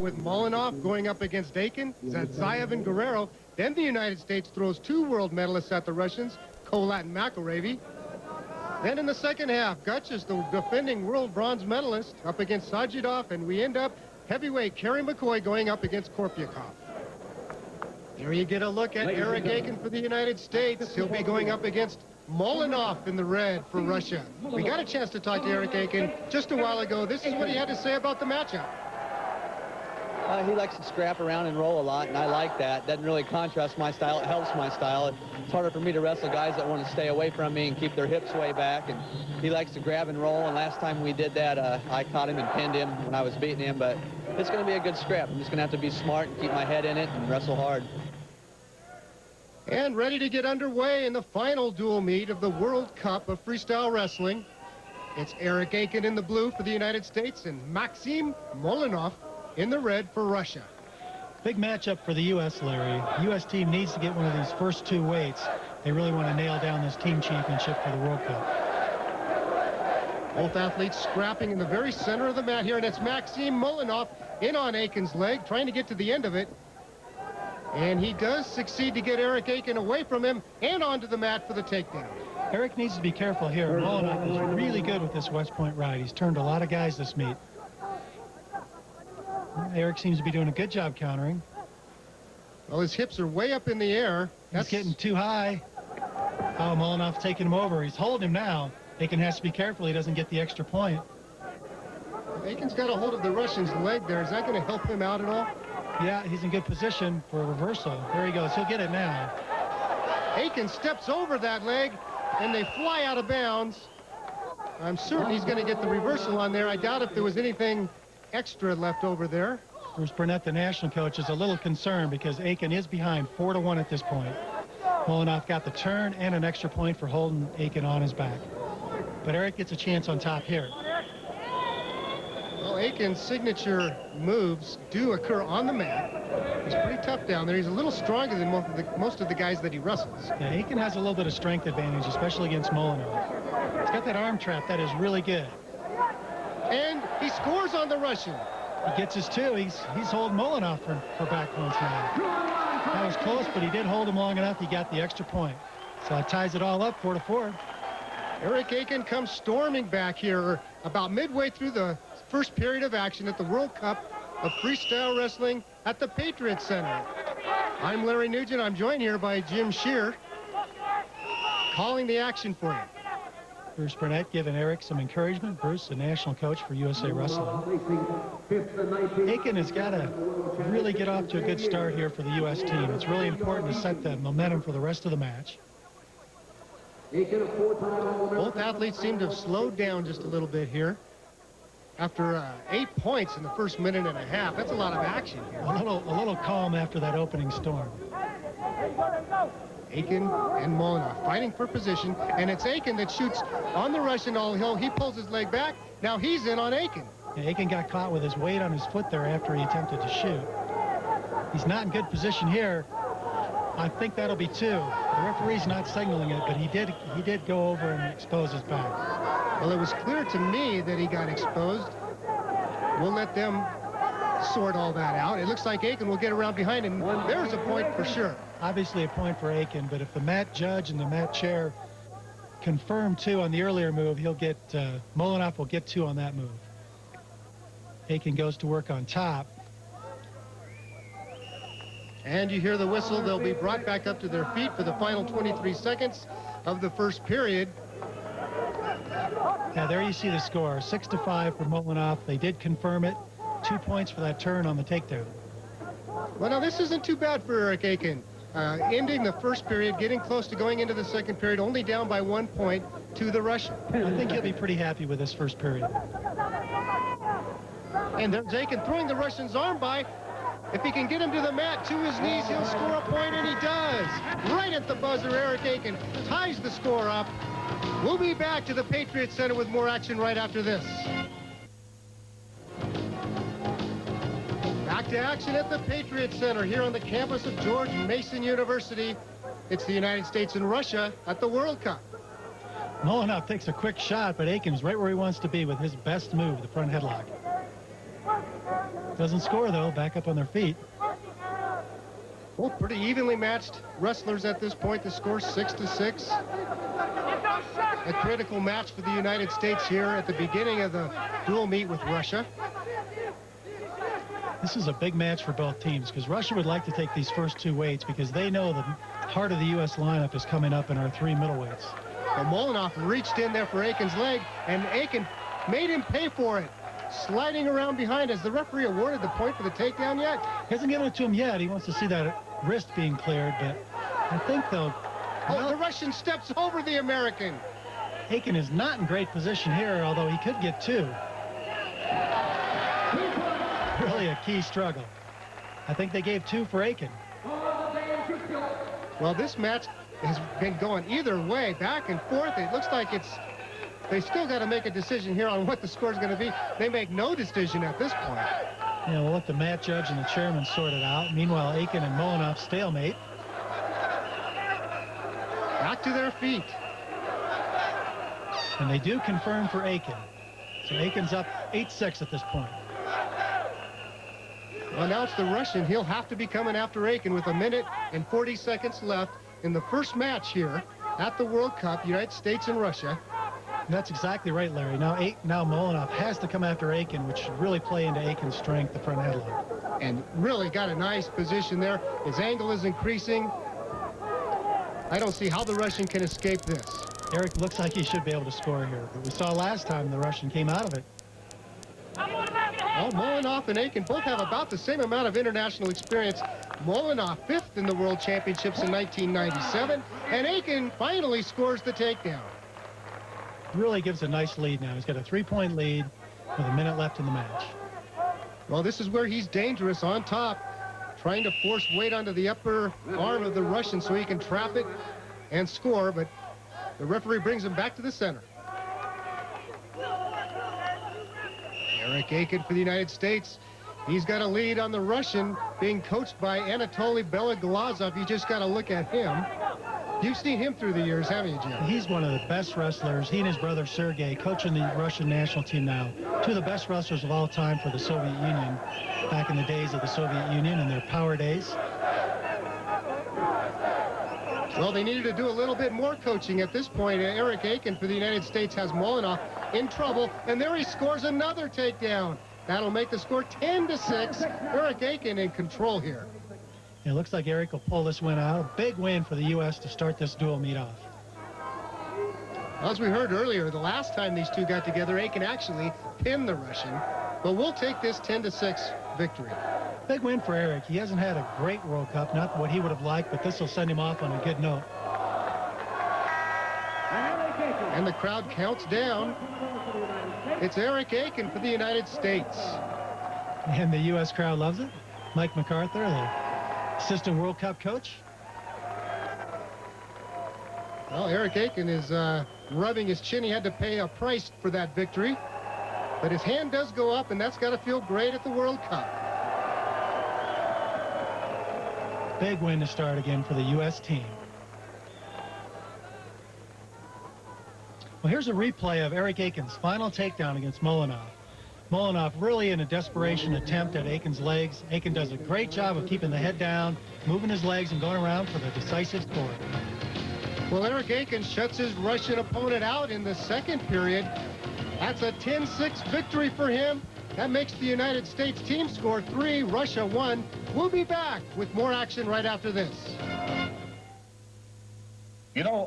with Molonov going up against Akin, Zadzayev, and Guerrero. Then the United States throws 2 world medalists at the Russians, Kolat and McIlravy. Then in the second half, Gutches, the defending world bronze medalist, up against Sajidov, and we end up heavyweight Kerry McCoy going up against Korpyakov. Here you get a look at Eric Akin for the United States. He'll be going up against Molonov in the red for Russia. We got a chance to talk to Eric Akin just a while ago. This is what he had to say about the matchup. He likes to scrap around and roll a lot, and I like that. Doesn't really contrast my style. It helps my style. It's harder for me to wrestle guys that want to stay away from me and keep their hips way back, and he likes to grab and roll, and last time we did that, I caught him and pinned him when I was beating him, but it's going to be a good scrap. I'm just going to have to be smart and keep my head in it and wrestle hard. And ready to get underway in the final dual meet of the World Cup of Freestyle Wrestling. It's Eric Akin in the blue for the United States and Maxim Molonov in the red for Russia. Big matchup for the U.S., Larry. The U.S. team needs to get one of these first 2 weights. They really want to nail down this team championship for the World Cup. Both athletes scrapping in the very center of the mat here, and it's Maxim Molonov in on Akin's leg, trying to get to the end of it. And he does succeed to get Eric Akin away from him and onto the mat for the takedown. Eric needs to be careful here. Molonov is really good with this West Point ride. He's turned a lot of guys this meet. Eric seems to be doing a good job countering. Well, his hips are way up in the air. He's getting too high. Oh, Molonov's taking him over. He's holding him now. Akin has to be careful he doesn't get the extra point. Akin's got a hold of the Russian's leg there. Is that going to help him out at all? Yeah, he's in good position for a reversal. There he goes. He'll get it now. Akin steps over that leg, and they fly out of bounds. I'm certain he's going to get the reversal on there. I doubt if there was anything extra left over there. Bruce Burnett, the national coach, is a little concerned because Akin is behind 4-1 at this point. Molonov got the turn and an extra point for holding Akin on his back. But Eric gets a chance on top here. Well, Akin's signature moves do occur on the mat. He's pretty tough down there. He's a little stronger than most of the guys that he wrestles. Yeah, Akin has a little bit of strength advantage, especially against Molonov. He's got that arm trap that is really good. And he scores on the Russian. He gets his 2. He's holding Molonov for back points now. That was close, but he did hold him long enough. He got the extra point. So it ties it all up, 4-4. Eric Akin comes storming back here about midway through the first period of action at the World Cup of Freestyle Wrestling at the Patriot Center. I'm Larry Nugent. I'm joined here by Jim Shear, calling the action for you. Bruce Burnett giving Eric some encouragement. Bruce, the national coach for USA Wrestling. Akin has got to really get off to a good start here for the U.S. team. It's really important to set the momentum for the rest of the match. Both athletes seem to have slowed down just a little bit here. After 8 points in the first minute and a half, that's a lot of action here. A little calm after that opening storm. Akin and Molonov fighting for position, and it's Akin that shoots on the Russian all hill. He pulls his leg back. Now he's in on Akin. Yeah, Akin got caught with his weight on his foot there after he attempted to shoot. He's not in good position here. I think that'll be 2. The referee's not signaling it, but he did go over and expose his back. Well, it was clear to me that he got exposed. We'll let them sort all that out. It looks like Akin will get around behind him. There's a point for sure. Obviously a point for Akin, but if the mat judge and the mat chair confirm 2 on the earlier move, he'll get, Molonov will get 2 on that move. Akin goes to work on top. And you hear the whistle. They'll be brought back up to their feet for the final 23 seconds of the first period. Now there you see the score, 6-5 for Molonov. They did confirm it. 2 points for that turn on the takedown. Well, now this isn't too bad for Eric Akin. Ending the first period, getting close to going into the second period, only down by 1 point to the Russian. I think he'll be pretty happy with this first period. And there's Akin throwing the Russian's arm by. If he can get him to the mat, to his knees, he'll score a point, and he does. Right at the buzzer, Eric Akin ties the score up. We'll be back to the Patriot Center with more action right after this. Back to action at the Patriot Center here on the campus of George Mason University. It's the United States and Russia at the World Cup. Molonov takes a quick shot, but Akin's right where he wants to be with his best move, the front headlock. Doesn't score, though. Back up on their feet. Both pretty evenly matched wrestlers at this point. The score 6-6. A critical match for the United States here at the beginning of the dual meet with Russia. This is a big match for both teams because Russia would like to take these first two weights because they know the heart of the U.S. lineup is coming up in our three middleweights. Well, Molonov reached in there for Akin's leg, and Akin made him pay for it. Sliding around behind. Has the referee awarded the point for the takedown yet? He hasn't given it to him yet. He wants to see that wrist being cleared, but I think, though... Oh, the Russian steps over the American. Akin is not in great position here, although he could get two. Really a key struggle. I think they gave two for Akin. Well, this match has been going either way, back and forth. It looks like they still got to make a decision here on what the score is going to be. They make no decision at this point. Yeah, we'll let the mat judge and the chairman sort it out. Meanwhile, Akin and Molonov stalemate. Back to their feet. And they do confirm for Akin. So Akin's up 8-6 at this point. Well, now it's the Russian. He'll have to be coming after Akin with 1 minute and 40 seconds left in the first match here at the World Cup, United States and Russia. And that's exactly right, Larry. Now Molonov has to come after Akin, which should really play into Akin's strength, the front headlock. And really got a nice position there. His angle is increasing. I don't see how the Russian can escape this. Erik looks like he should be able to score here, but we saw last time the Russian came out of it. Well, Molonov and Akin both have about the same amount of international experience. Molonov 5th in the World Championships in 1997, and Akin finally scores the takedown. Really gives a nice lead now. He's got a 3-point lead with 1 minute left in the match. Well, this is where he's dangerous on top, trying to force weight onto the upper arm of the Russian so he can trap it and score, but the referee brings him back to the center. Eric Akin for the United States. He's got a lead on the Russian, being coached by Anatoly Beloglazov. You just got to look at him. You've seen him through the years, haven't you, Jim? He's one of the best wrestlers. He and his brother Sergei coaching the Russian national team now. Two of the best wrestlers of all time for the Soviet Union, back in the days of the Soviet Union and their power days. Well, they needed to do a little bit more coaching at this point. Eric Akin for the United States has Molonov in trouble, and there he scores another takedown. That'll make the score 10-6. Eric Akin in control here. It looks like Erik will pull this win out. A big win for the U.S. to start this dual meet off. As we heard earlier, the last time these two got together, Akin actually pinned the Russian. But we'll take this 10-6 victory. Big win for Erik. He hasn't had a great World Cup, not what he would have liked, but this will send him off on a good note. And the crowd counts down. It's Eric Akin for the United States. And the U.S. crowd loves it. Mike MacArthur, the assistant World Cup coach. Well, Eric Akin is rubbing his chin. He had to pay a price for that victory. But his hand does go up, and that's got to feel great at the World Cup. Big win to start again for the U.S. team. Well, here's a replay of Eric Akin's final takedown against Molonov. Molonov really in a desperation attempt at Akin's legs. Akin does a great job of keeping the head down, moving his legs, and going around for the decisive score. Well, Eric Akin shuts his Russian opponent out in the second period. That's a 10-6 victory for him. That makes the United States team score 3, Russia 1. We'll be back with more action right after this. You know,